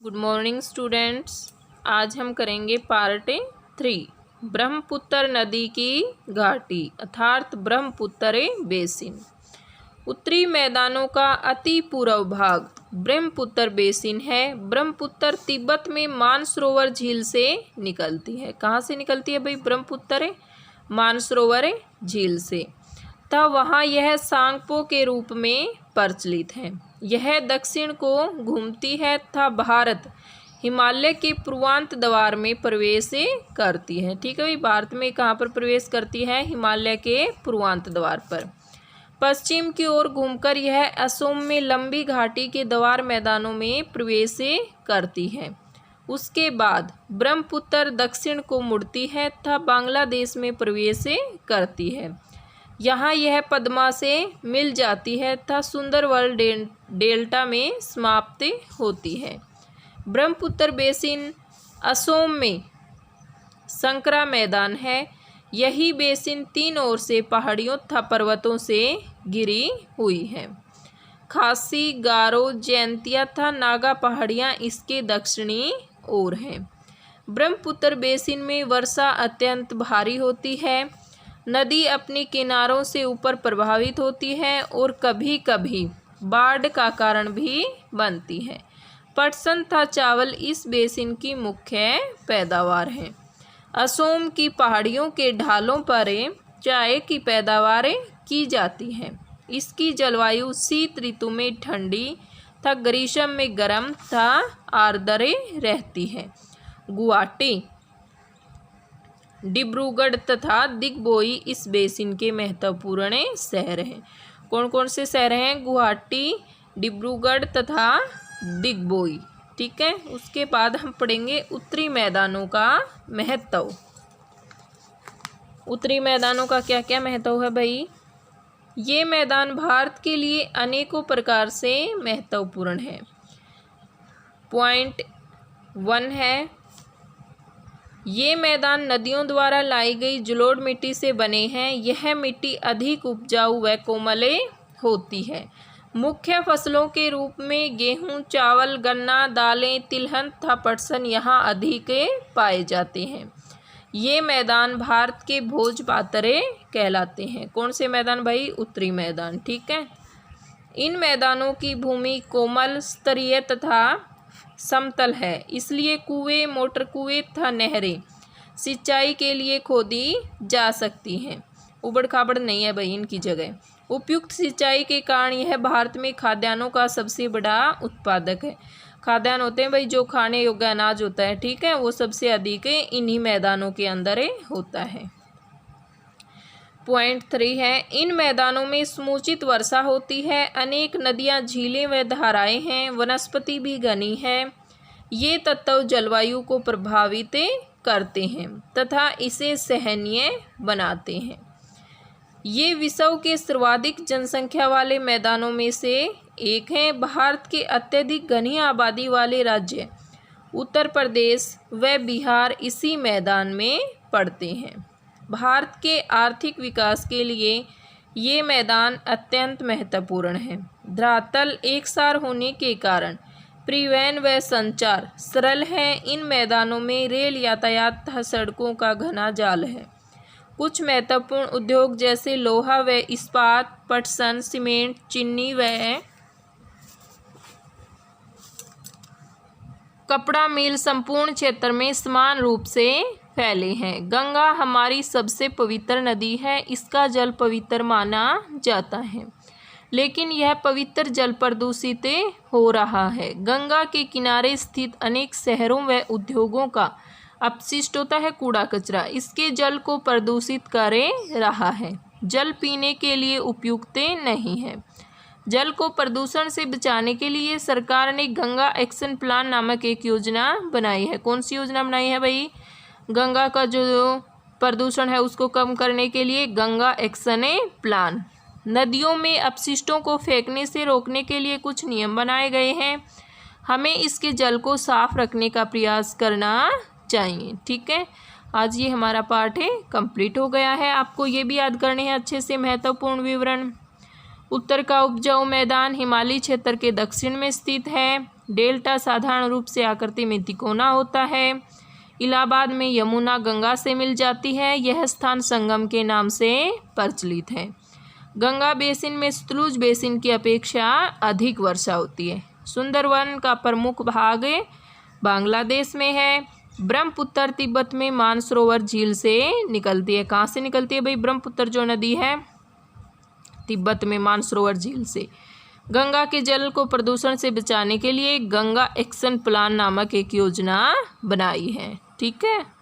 Good morning students. आज हम करेंगे पार्ट 3 ब्रह्मपुत्र नदी की घाटी अर्थात ब्रह्मपुत्र बेसिन। उत्तरी मैदानों का अति पूर्व भाग ब्रह्मपुत्र बेसिन है। ब्रह्मपुत्र तिब्बत में मानसरोवर झील से निकलती है। कहाँ से निकलती है भाई? ब्रह्मपुत्र मानसरोवर झील से। तब वहाँ यह सांगपो के रूप में प्रचलित है। यह दक्षिण को घूमती है तथा भारत हिमालय के पूर्वांत द्वार में प्रवेश करती है। ठीक है भाई, भारत में कहाँ पर प्रवेश करती है? हिमालय के पूर्वांत द्वार पर। पश्चिम की ओर घूमकर यह असम में लंबी घाटी के द्वार मैदानों में प्रवेश करती है। उसके बाद ब्रह्मपुत्र दक्षिण को मुड़ती है तथा बांग्लादेश में प्रवेश करती है। यहाँ यह पद्मा से मिल जाती है तथा सुंदरवन डेल्टा में समाप्त होती है। ब्रह्मपुत्र बेसिन असम में संकरा मैदान है। यही बेसिन तीन ओर से पहाड़ियों तथा पर्वतों से घिरी हुई है। खासी, गारो, जैंतिया तथा नागा पहाड़ियाँ इसके दक्षिणी ओर हैं। ब्रह्मपुत्र बेसिन में वर्षा अत्यंत भारी होती है। नदी अपने किनारों से ऊपर प्रभावित होती है और कभी कभी बाढ़ का कारण भी बनती है। पटसन तथा चावल इस बेसिन की मुख्य पैदावार है। असम की पहाड़ियों के ढालों पर चाय की पैदावार की जाती है। इसकी जलवायु शीत ऋतु में ठंडी तथा ग्रीष्म में गर्म तथा आर्द्र रहती है। गुवाहाटी, डिब्रूगढ़ तथा दिग्बोई इस बेसिन के महत्वपूर्ण शहर हैं। कौन कौन से शहर हैं? गुवाहाटी, डिब्रूगढ़ तथा दिग्बोई। ठीक है, उसके बाद हम पढ़ेंगे उत्तरी मैदानों का महत्व। उत्तरी मैदानों का क्या क्या महत्व है भाई? ये मैदान भारत के लिए अनेकों प्रकार से महत्वपूर्ण है। पॉइंट 1 है, ये मैदान नदियों द्वारा लाई गई जलोढ़ मिट्टी से बने हैं। यह मिट्टी अधिक उपजाऊ व कोमल होती है। मुख्य फसलों के रूप में गेहूं, चावल, गन्ना, दालें, तिलहन तथा पटसन यहाँ अधिक पाए जाते हैं। ये मैदान भारत के भोजपात्र कहलाते हैं। कौन से मैदान भाई? उत्तरी मैदान। ठीक है, इन मैदानों की भूमि कोमल, स्तरीय तथा समतल है। इसलिए कुएं, मोटर कुएं तथा नहरें सिंचाई के लिए खोदी जा सकती हैं। उबड़ खाबड़ नहीं है भाई इनकी जगह। उपयुक्त सिंचाई के कारण यह भारत में खाद्यान्नों का सबसे बड़ा उत्पादक है। खाद्यान्न होते हैं भाई जो खाने योग्य अनाज होता है, ठीक है, वो सबसे अधिक इन्हीं मैदानों के अंदर होता है। पॉइंट 3 है, इन मैदानों में समुचित वर्षा होती है। अनेक नदियां, झीलें व धाराएं हैं। वनस्पति भी घनी है। ये तत्व जलवायु को प्रभावित करते हैं तथा इसे सहनीय बनाते हैं। ये विश्व के सर्वाधिक जनसंख्या वाले मैदानों में से एक हैं। भारत के अत्यधिक घनी आबादी वाले राज्य उत्तर प्रदेश व बिहार इसी मैदान में पड़ते हैं। भारत के आर्थिक विकास के लिए ये मैदान अत्यंत महत्वपूर्ण है। धरातल एकसार होने के कारण परिवहन व संचार सरल है। इन मैदानों में रेल यातायात तथा सड़कों का घना जाल है। कुछ महत्वपूर्ण उद्योग जैसे लोहा व इस्पात, पटसन, सीमेंट, चीनी व कपड़ा मिल संपूर्ण क्षेत्र में समान रूप से फैले हैं। गंगा हमारी सबसे पवित्र नदी है। इसका जल पवित्र माना जाता है, लेकिन यह पवित्र जल प्रदूषित हो रहा है। गंगा के किनारे स्थित अनेक शहरों व उद्योगों का अपशिष्ट होता है कूड़ा कचरा, इसके जल को प्रदूषित कर रहा है। जल पीने के लिए उपयुक्त नहीं है। जल को प्रदूषण से बचाने के लिए सरकार ने गंगा एक्शन प्लान नामक एक योजना बनाई है। कौन सी योजना बनाई है भाई? गंगा का जो प्रदूषण है उसको कम करने के लिए गंगा एक्शन प्लान। नदियों में अपशिष्टों को फेंकने से रोकने के लिए कुछ नियम बनाए गए हैं। हमें इसके जल को साफ रखने का प्रयास करना चाहिए। ठीक है, आज ये हमारा पाठ कंप्लीट हो गया है। आपको ये भी याद करने हैं अच्छे से महत्वपूर्ण विवरण। उत्तर का उपजाऊ मैदान हिमालयी क्षेत्र के दक्षिण में स्थित है। डेल्टा साधारण रूप से आकृति में तिकोना होता है। इलाहाबाद में यमुना गंगा से मिल जाती है। यह स्थान संगम के नाम से प्रचलित है। गंगा बेसिन में सतलुज बेसिन की अपेक्षा अधिक वर्षा होती है। सुंदरवन का प्रमुख भाग बांग्लादेश में है। ब्रह्मपुत्र तिब्बत में मानसरोवर झील से निकलती है। कहाँ से निकलती है भाई? ब्रह्मपुत्र जो नदी है तिब्बत में मानसरोवर झील से। गंगा के जल को प्रदूषण से बचाने के लिए गंगा एक्शन प्लान नामक एक योजना बनाई है। ठीक है।